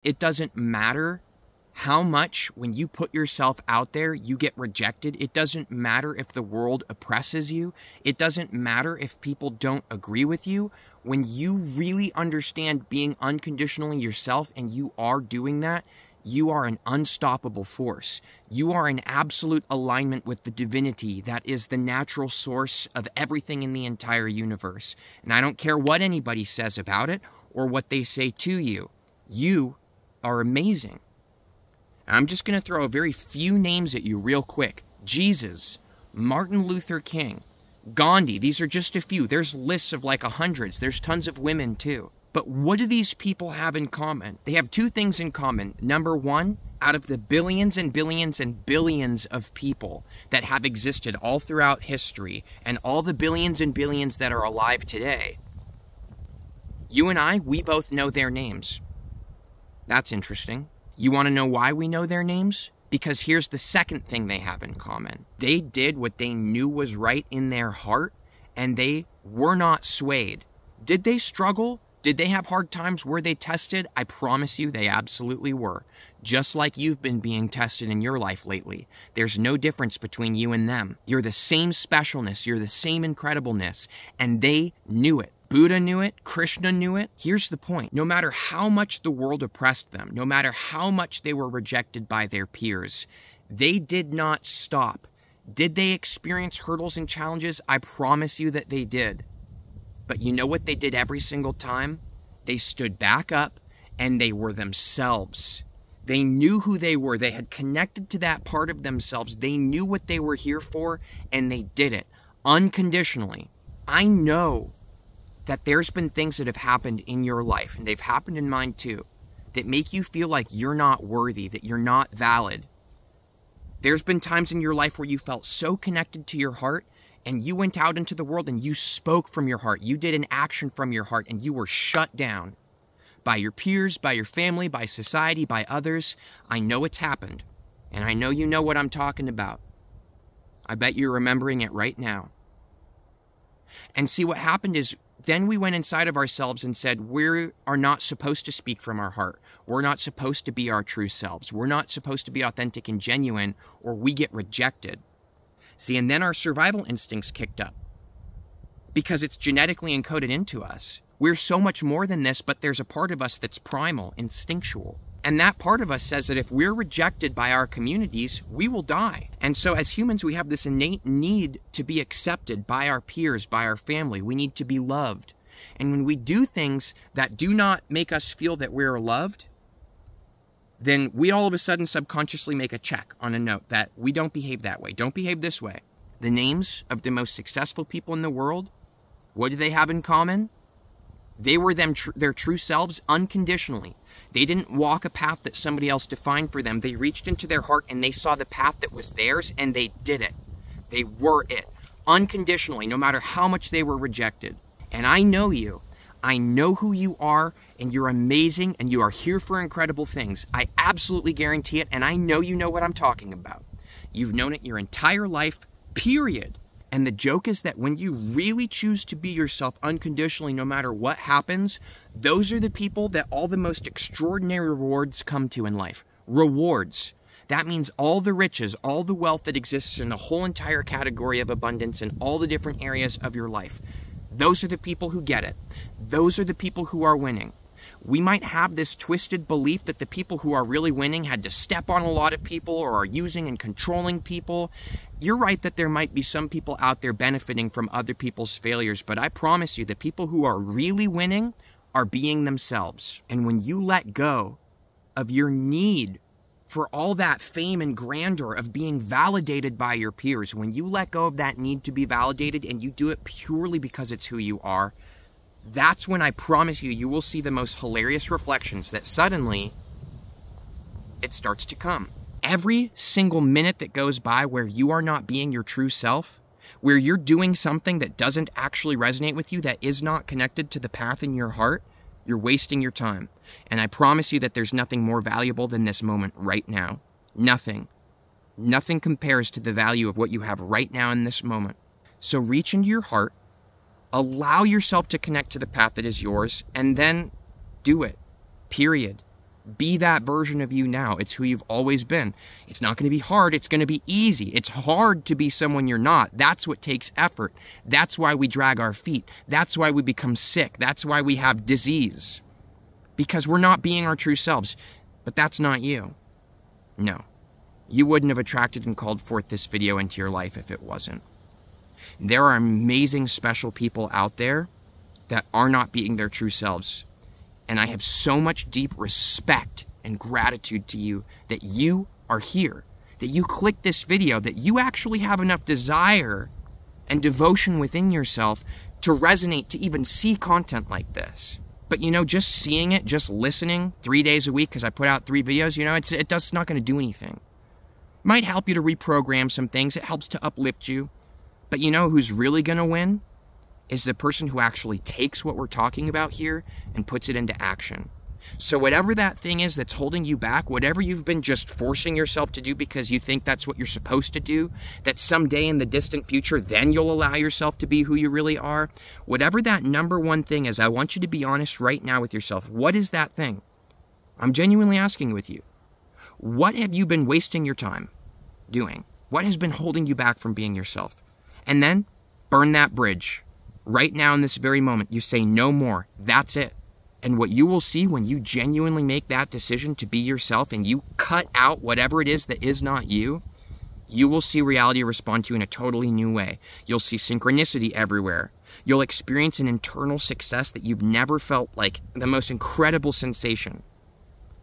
It doesn't matter how much, when you put yourself out there, you get rejected. It doesn't matter if the world oppresses you. It doesn't matter if people don't agree with you. When you really understand being unconditionally yourself and you are doing that, you are an unstoppable force. You are in absolute alignment with the divinity that is the natural source of everything in the entire universe. And I don't care what anybody says about it or what they say to you. You are amazing. I'm just going to throw a very few names at you real quick. Jesus, Martin Luther King, Gandhi. These are just a few. There's lists of like hundreds. There's tons of women too. But what do these people have in common? They have two things in common. Number one, out of the billions and billions and billions of people that have existed all throughout history and all the billions and billions that are alive today, you and I, we both know their names. That's interesting. You want to know why we know their names? Because here's the second thing they have in common. They did what they knew was right in their heart, and they were not swayed. Did they struggle? Did they have hard times? Were they tested? I promise you they absolutely were. Just like you've been being tested in your life lately. There's no difference between you and them. You're the same specialness. You're the same incredibleness. And they knew it. Buddha knew it, Krishna knew it. Here's the point. No matter how much the world oppressed them, no matter how much they were rejected by their peers, they did not stop. Did they experience hurdles and challenges? I promise you that they did. But you know what they did every single time? They stood back up and they were themselves. They knew who they were. They had connected to that part of themselves. They knew what they were here for, and they did it unconditionally. I know that there's been things that have happened in your life, and they've happened in mine too, that make you feel like you're not worthy, that you're not valid. There's been times in your life where you felt so connected to your heart, and you went out into the world and you spoke from your heart. You did an action from your heart, and you were shut down by your peers, by your family, by society, by others. I know it's happened, and I know you know what I'm talking about. I bet you're remembering it right now. And see, what happened is, then we went inside of ourselves and said, we are not supposed to speak from our heart. We're not supposed to be our true selves. We're not supposed to be authentic and genuine, or we get rejected. See, and then our survival instincts kicked up because it's genetically encoded into us. We're so much more than this, but there's a part of us that's primal, instinctual. And that part of us says that if we're rejected by our communities, we will die. And so as humans, we have this innate need to be accepted by our peers, by our family. We need to be loved. And when we do things that do not make us feel that we're loved, then we all of a sudden subconsciously make a check on a note that we don't behave that way. Don't behave this way. The names of the most successful people in the world, what do they have in common? They were their true selves unconditionally. They didn't walk a path that somebody else defined for them. They reached into their heart and they saw the path that was theirs, and they did it. They were it unconditionally, no matter how much they were rejected. And I know you. I know who you are, and you're amazing, and you are here for incredible things. I absolutely guarantee it, and I know you know what I'm talking about. You've known it your entire life, period. And the joke is that when you really choose to be yourself unconditionally, no matter what happens, those are the people that all the most extraordinary rewards come to in life. Rewards. That means all the riches, all the wealth that exists in the whole entire category of abundance in all the different areas of your life. Those are the people who get it. Those are the people who are winning. We might have this twisted belief that the people who are really winning had to step on a lot of people or are using and controlling people. You're right that there might be some people out there benefiting from other people's failures, but I promise you the people who are really winning are being themselves. And when you let go of your need for all that fame and grandeur of being validated by your peers, when you let go of that need to be validated and you do it purely because it's who you are, that's when I promise you, you will see the most hilarious reflections that suddenly it starts to come. Every single minute that goes by where you are not being your true self, where you're doing something that doesn't actually resonate with you, that is not connected to the path in your heart, you're wasting your time. And I promise you that there's nothing more valuable than this moment right now. Nothing. Nothing compares to the value of what you have right now in this moment. So reach into your heart, allow yourself to connect to the path that is yours, and then do it. Period. Be that version of you now. It's who you've always been. It's not going to be hard. It's going to be easy. It's hard to be someone you're not. That's what takes effort. That's why we drag our feet. That's why we become sick. That's why we have disease. Because we're not being our true selves. But that's not you. No. You wouldn't have attracted and called forth this video into your life if it wasn't. There are amazing, special people out there that are not being their true selves. And I have so much deep respect and gratitude to you that you are here, that you clicked this video, that you actually have enough desire and devotion within yourself to resonate, to even see content like this. But you know, just seeing it, just listening 3 days a week because I put out 3 videos, you know, it's not going to do anything. Might help you to reprogram some things. It helps to uplift you. But you know who's really going to win? Is the person who actually takes what we're talking about here and puts it into action. So whatever that thing is that's holding you back, whatever you've been just forcing yourself to do because you think that's what you're supposed to do, that someday in the distant future, then you'll allow yourself to be who you really are, whatever that number one thing is, I want you to be honest right now with yourself. What is that thing? I'm genuinely asking with you. What have you been wasting your time doing? What has been holding you back from being yourself? And then burn that bridge. Right now in this very moment, you say no more. That's it. And what you will see when you genuinely make that decision to be yourself and you cut out whatever it is that is not you, you will see reality respond to you in a totally new way. You'll see synchronicity everywhere. You'll experience an internal success that you've never felt, like the most incredible sensation.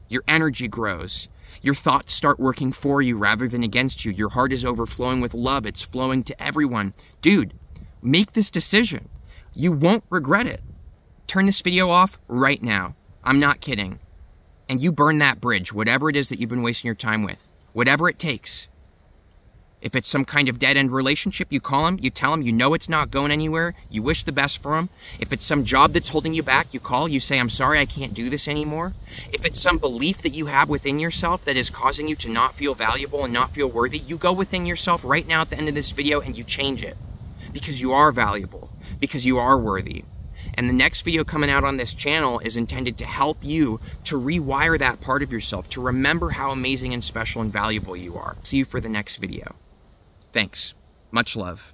Your energy grows. Your thoughts start working for you rather than against you. Your heart is overflowing with love. It's flowing to everyone. Dude, make this decision. You won't regret it. Turn this video off right now. I'm not kidding. And you burn that bridge, whatever it is that you've been wasting your time with. Whatever it takes. If it's some kind of dead-end relationship, you call them, you tell them you know it's not going anywhere, you wish the best for them. If it's some job that's holding you back, you call, you say, I'm sorry, I can't do this anymore. If it's some belief that you have within yourself that is causing you to not feel valuable and not feel worthy, you go within yourself right now at the end of this video and you change it. Because you are valuable. Because you are worthy. And the next video coming out on this channel is intended to help you to rewire that part of yourself, to remember how amazing and special and valuable you are. See you for the next video. Thanks. Much love.